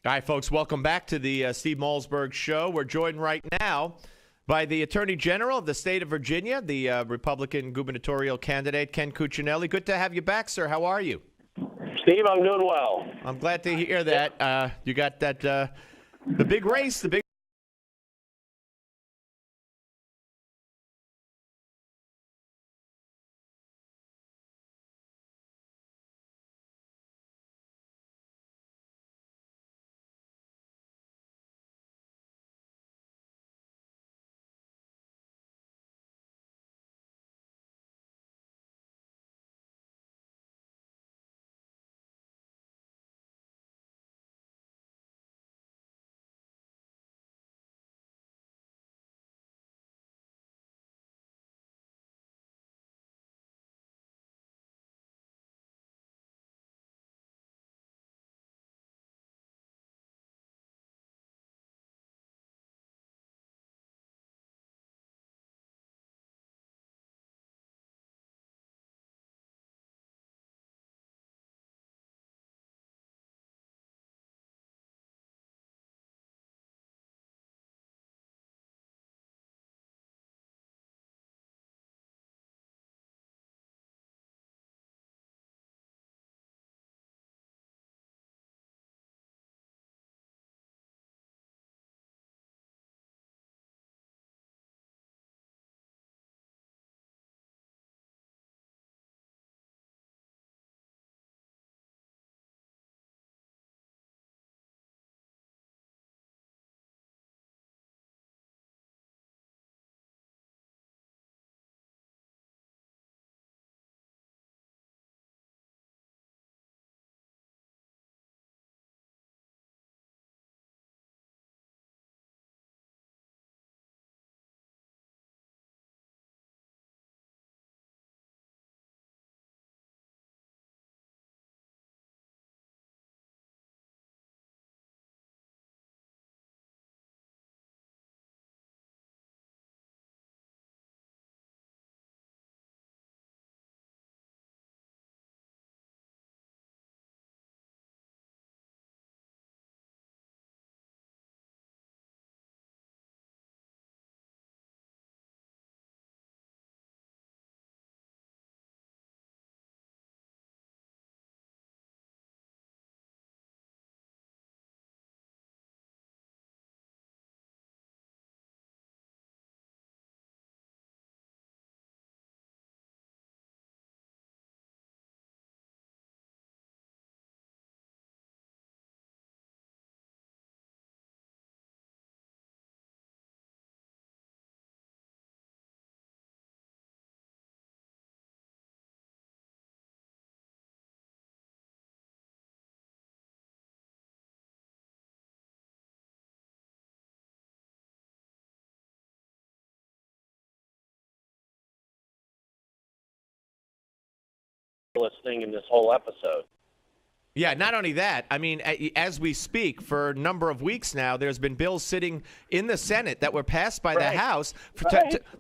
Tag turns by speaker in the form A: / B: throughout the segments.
A: Hi, folks. Welcome back to the Steve Malzberg Show. We're joined right now by the Attorney General of the state of Virginia, the Republican gubernatorial candidate, Ken Cuccinelli. Good to have you back, sir. How are you?
B: Steve, I'm doing well.
A: I'm glad to hear that. You got that, the big race, the big.
B: Thing in this whole episode.
A: Yeah, not only that, I mean, as we speak, for a number of weeks now, there's been bills sitting in the Senate that were passed by the House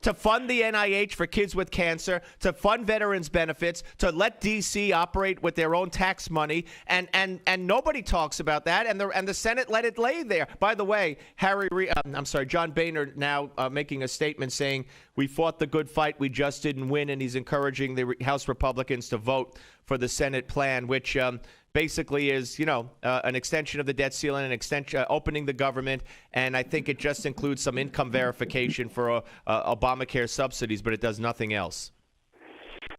A: to fund the NIH for kids with cancer, to fund veterans benefits, to let D.C. operate with their own tax money, and nobody talks about that, and the Senate let it lay there. By the way, John Boehner now making a statement saying, we fought the good fight, we just didn't win, and he's encouraging the House Republicans to vote for the Senate plan, which basically is, an extension of the debt ceiling, an extension, opening the government, and I think it just includes some income verification for Obamacare subsidies, but it does nothing else.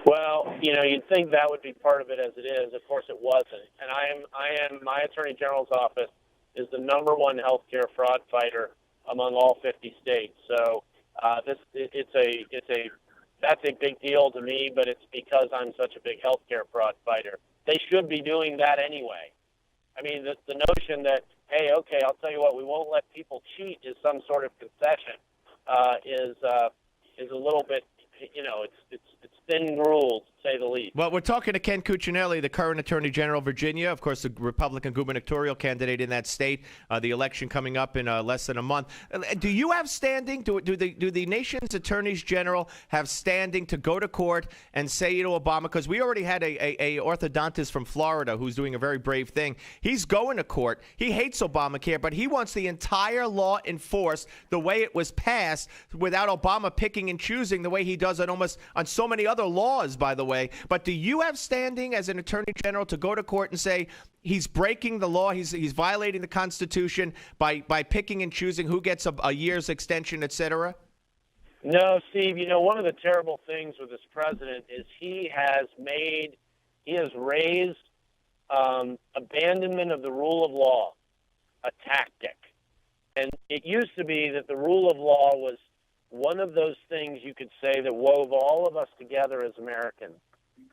B: Well, you'd think that would be part of it as it is. Of course, it wasn't. And my Attorney General's office is the number one healthcare fraud fighter among all 50 states. So that's a big deal to me, but it's because I'm such a big healthcare fraud fighter. They should be doing that anyway. I mean, the notion that, hey, okay, I'll tell you what, we won't let people cheat is some sort of concession is a little bit, it's thin rules. say the least.
A: Well, we're talking to Ken Cuccinelli, the current Attorney General of Virginia, of course, the Republican gubernatorial candidate in that state. The election coming up in less than a month. Do you have standing? Do the nation's attorneys general have standing to go to court and say to Obama? Because we already had a orthodontist from Florida who's doing a very brave thing. He's going to court. He hates Obamacare, but he wants the entire law enforced the way it was passed, without Obama picking and choosing the way he does on so many other laws, by the way. But do you have standing as an attorney general to go to court and say he's breaking the law, he's violating the Constitution by picking and choosing who gets a year's extension, et cetera?
B: No, Steve, one of the terrible things with this president is he has raised abandonment of the rule of law a tactic. And it used to be that the rule of law was one of those things you could say that wove all of us together as Americans.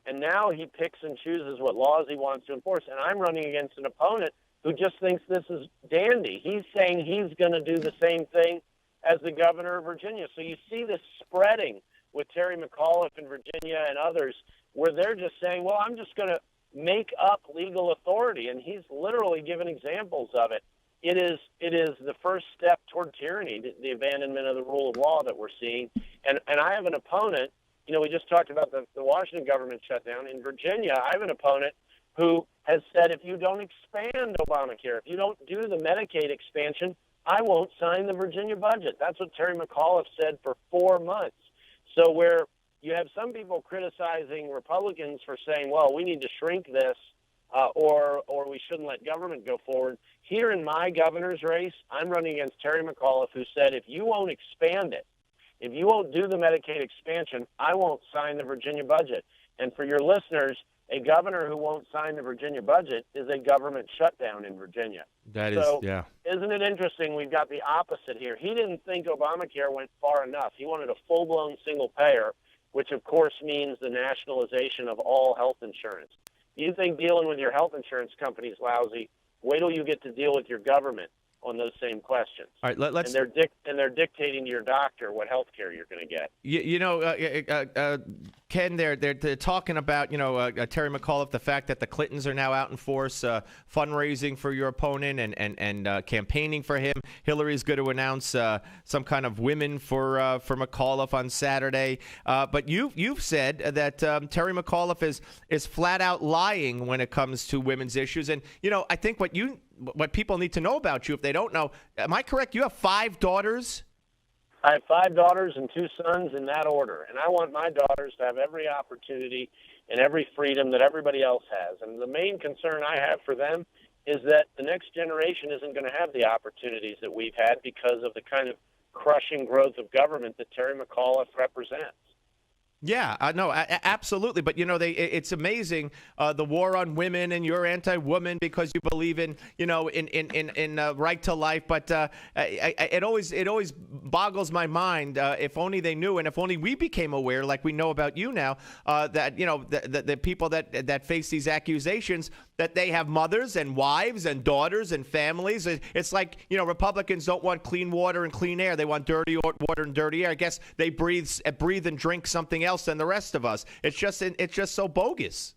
B: And now he picks and chooses what laws he wants to enforce. And I'm running against an opponent who just thinks this is dandy. He's saying he's going to do the same thing as the governor of Virginia. So you see this spreading with Terry McAuliffe in Virginia and others, where they're just saying, well, I'm just going to make up legal authority. And he's literally given examples of it. It is the first step toward tyranny, the abandonment of the rule of law that we're seeing. And I have an opponent, we just talked about the Washington government shutdown. In Virginia, I have an opponent who has said, if you don't expand Obamacare, if you don't do the Medicaid expansion, I won't sign the Virginia budget. That's what Terry McAuliffe said for 4 months. So where you have some people criticizing Republicans for saying, well, we need to shrink this, or we shouldn't let government go forward. Here in my governor's race, I'm running against Terry McAuliffe, who said, if you won't expand it, if you won't do the Medicaid expansion, I won't sign the Virginia budget. And for your listeners, a governor who won't sign the Virginia budget is a government shutdown in Virginia.
A: Yeah.
B: Isn't it interesting? We've got the opposite here. He didn't think Obamacare went far enough. He wanted a full-blown single payer, which of course means the nationalization of all health insurance. You think dealing with your health insurance company is lousy? Wait till you get to deal with your government on those same questions. All right, let's. And they're dictating to your doctor what health care you're going to get.
A: Ken, they're talking about Terry McAuliffe, the fact that the Clintons are now out in force, fundraising for your opponent and campaigning for him. Hillary's going to announce some kind of women for McAuliffe on Saturday. But you've said that Terry McAuliffe is flat out lying when it comes to women's issues. And I think what people need to know about you, if they don't know, am I correct? You have 5 daughters?
B: I have 5 daughters and 2 sons in that order, and I want my daughters to have every opportunity and every freedom that everybody else has. And the main concern I have for them is that the next generation isn't going to have the opportunities that we've had because of the kind of crushing growth of government that Terry McAuliffe represents.
A: Yeah, no, absolutely. But, it's amazing, the war on women, and you're anti-woman because you believe in right to life. But it always boggles my mind, if only they knew, and if only we became aware, like we know about you now, that, the people that face these accusations, that they have mothers and wives and daughters and families. It's like, Republicans don't want clean water and clean air. They want dirty water and dirty air. I guess they breathe and drink something else than the rest of us. It's just so bogus.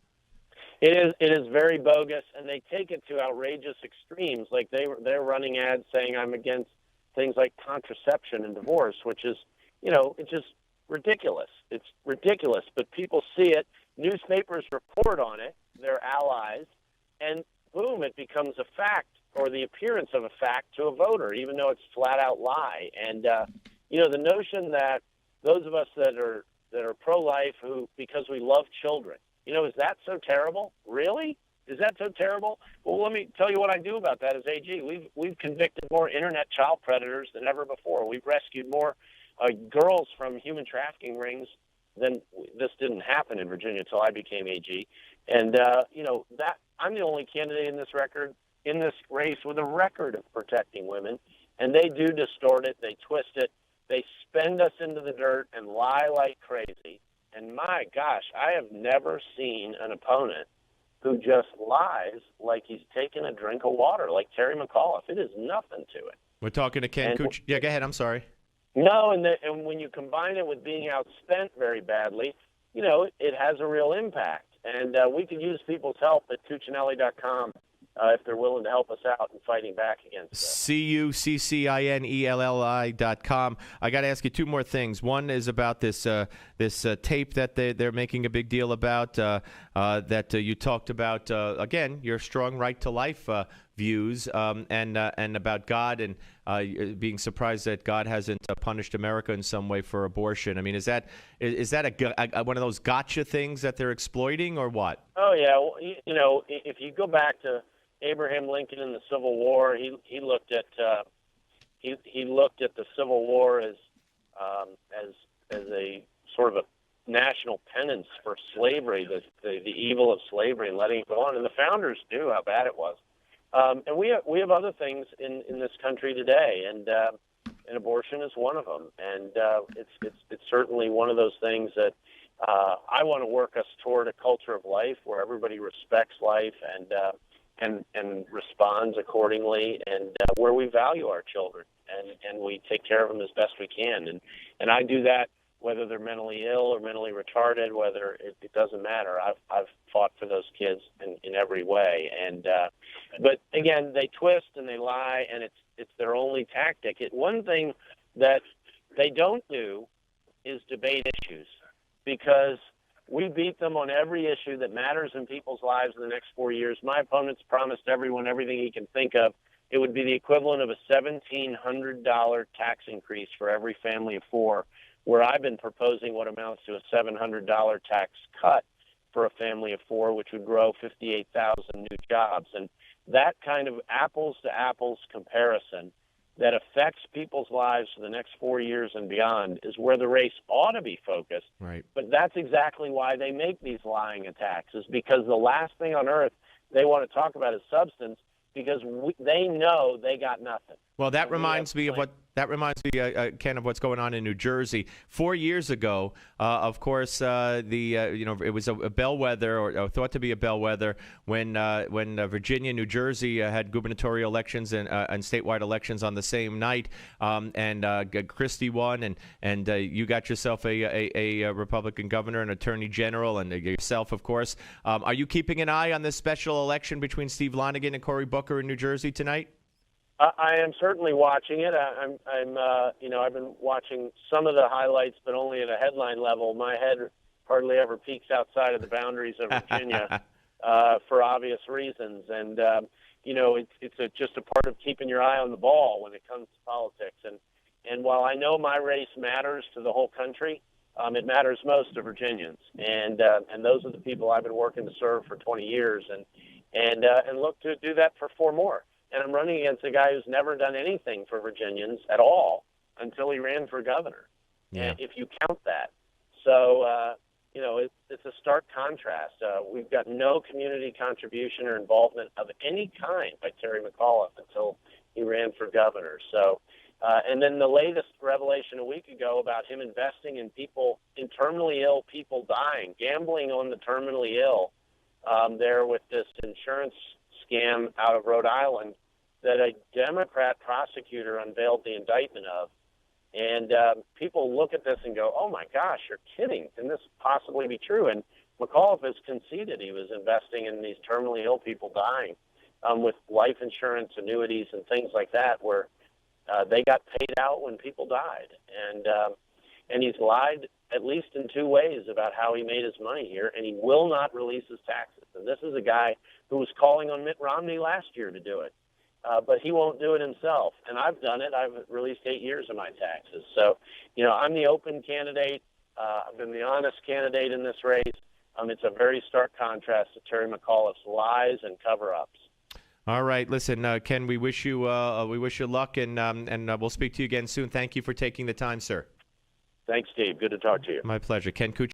B: It is very bogus, and they take it to outrageous extremes. Like they're running ads saying I'm against things like contraception and divorce, which is, it's just ridiculous. It's ridiculous, but people see it. Newspapers report on it. They're allies. And boom, it becomes a fact, or the appearance of a fact to a voter, even though it's flat out lie. And the notion that those of us that are pro-life, who because we love children, is that so terrible? Really? Is that so terrible? Well, let me tell you what I do about that as AG. We've convicted more internet child predators than ever before. We've rescued more girls from human trafficking rings than this didn't happen in Virginia until I became AG. And that I'm the only candidate in this race with a record of protecting women, and they do distort it, they twist it, they spend us into the dirt and lie like crazy. And my gosh, I have never seen an opponent who just lies like he's taking a drink of water, like Terry McAuliffe. It is nothing to it.
A: We're talking to Ken Cuccinelli. Yeah, go ahead. I'm sorry.
B: No, and when you combine it with being outspent very badly, it has a real impact. And we could use people's help at Cuccinelli.com if they're willing to help us out in fighting back against
A: Cuccinelli.com. I got to ask you two more things. One is about this tape that they're making a big deal about, that you talked about, again, your strong right to life views, and about God and being surprised that God hasn't punished America in some way for abortion. I mean, is that one of those gotcha things that they're exploiting, or what?
B: Oh, yeah. Well, if you go back to Abraham Lincoln in the Civil War, he looked at he looked at the Civil War as a sort of a national penance for slavery, the evil of slavery, and letting it go on. And the founders knew how bad it was. And we have other things in this country today, and abortion is one of them. And it's certainly one of those things that I want to work us toward a culture of life where everybody respects life and responds accordingly, and where we value our children and we take care of them as best we can. And I do that whether they're mentally ill or mentally retarded, whether it doesn't matter. I've fought for those kids in every way. And but again, they twist and they lie, and it's their only tactic. One thing that they don't do is debate issues, because we beat them on every issue that matters in people's lives in the next 4 years. My opponent's promised everyone everything he can think of. It would be the equivalent of a $1,700 tax increase for every family of four, where I've been proposing what amounts to a $700 tax cut for a family of four, which would grow 58,000 new jobs. And that kind of apples-to-apples comparison that affects people's lives for the next 4 years and beyond is where the race ought to be focused.
A: Right.
B: But that's exactly why they make these lying attacks, is because the last thing on earth they want to talk about is substance, because they know they got nothing.
A: Well, that reminds me of Ken, of what's going on in New Jersey. 4 years ago, of course, it was a bellwether, or thought to be a bellwether, when Virginia, New Jersey had gubernatorial elections and statewide elections on the same night, and Christie won, and you got yourself a Republican governor and attorney general, and yourself, of course. Are you keeping an eye on this special election between Steve Lonegan and Cory Booker in New Jersey tonight?
B: I am certainly watching it. I've been watching some of the highlights, but only at a headline level. My head hardly ever peeks outside of the boundaries of Virginia for obvious reasons. And it's just a part of keeping your eye on the ball when it comes to politics. And while I know my race matters to the whole country, it matters most to Virginians. And those are the people I've been working to serve for 20 years, and look to do that for 4 more. And I'm running against a guy who's never done anything for Virginians at all until he ran for governor, if you count that. So, it's a stark contrast. We've got no community contribution or involvement of any kind by Terry McAuliffe until he ran for governor. So, and then the latest revelation a week ago about him investing in terminally ill people dying, gambling on the terminally ill, there with this insurance scam out of Rhode Island that a Democrat prosecutor unveiled the indictment of. And people look at this and go, oh, my gosh, you're kidding. Can this possibly be true? And McAuliffe has conceded he was investing in these terminally ill people dying with life insurance, annuities, and things like that, where they got paid out when people died. And he's lied at least in 2 ways about how he made his money here, and he will not release his taxes. And this is a guy who was calling on Mitt Romney last year to do it, but he won't do it himself. And I've done it. I've released 8 years of my taxes. So, I'm the open candidate. I've been the honest candidate in this race. It's a very stark contrast to Terry McAuliffe's lies and cover-ups.
A: All right, listen, Ken, we wish you luck, and we'll speak to you again soon. Thank you for taking the time, sir.
B: Thanks, Steve. Good to talk to you.
A: My pleasure. Ken Cuccinelli.